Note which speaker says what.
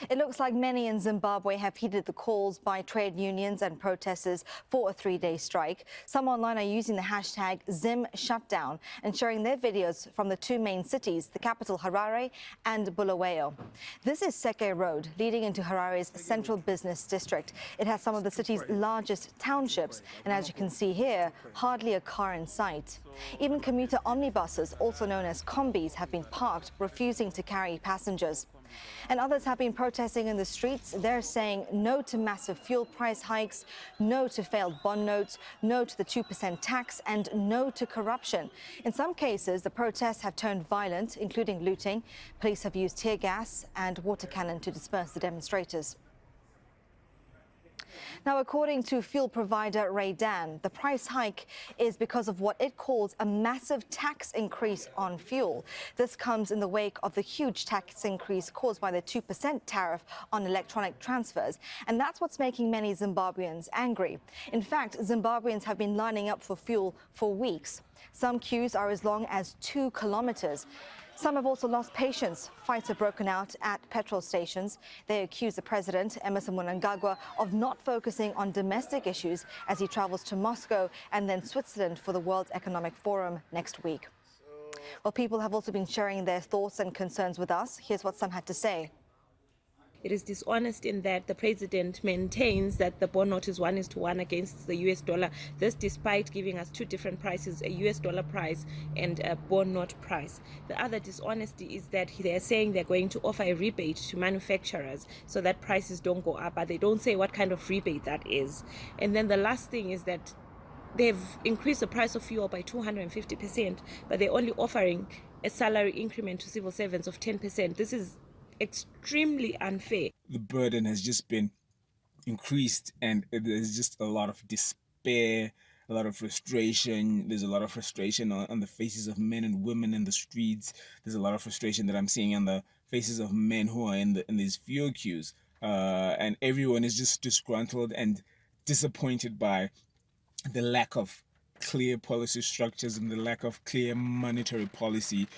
Speaker 1: It looks like many in Zimbabwe have heeded the calls by trade unions and protesters for a 3-day strike. Some online are using the hashtag #ZimShutdown and sharing their videos from the two main cities, the capital Harare and Bulawayo. This is Seke Road, leading into Harare's central business district. It has some of the city's largest townships, and as you can see here, hardly a car in sight. Even commuter omnibuses, also known as combis, have been parked, refusing to carry passengers. And others have been protesting in the streets. They're saying no to massive fuel price hikes, no to failed bond notes, no to the 2% tax, and no to corruption. In some cases, the protests have turned violent, including looting. Police have used tear gas and water cannon to disperse the demonstrators. Now, according to fuel provider Raheela, the price hike is because of what it calls a massive tax increase on fuel. This comes in the wake of the huge tax increase caused by the 2% tariff on electronic transfers. And that's what's making many Zimbabweans angry. In fact, Zimbabweans have been lining up for fuel for weeks. Some queues are as long as 2 kilometers. Some have also lost patience. Fights have broken out at petrol stations. They accuse the president, Emmerson Mnangagwa, of not focusing on domestic issues as he travels to Moscow and then Switzerland for the World Economic Forum next week. Well, people have also been sharing their thoughts and concerns with us. Here's what some had to say.
Speaker 2: It is dishonest in that the president maintains that the bond note is 1:1 against the US dollar. This despite giving us 2 different prices, a US dollar price and a bond note price. The other dishonesty is that they are saying they're going to offer a rebate to manufacturers so that prices don't go up, but they don't say what kind of rebate that is. And then the last thing is that they've increased the price of fuel by 250%, but they're only offering a salary increment to civil servants of 10%. This is extremely unfair.
Speaker 3: The burden has just been increased, and there's just a lot of despair, a lot of frustration. There's a lot of frustration on the faces of men and women in the streets. There's a lot of frustration that I'm seeing on the faces of men who are in these fuel queues, and everyone is just disgruntled and disappointed by the lack of clear policy structures and the lack of clear monetary policy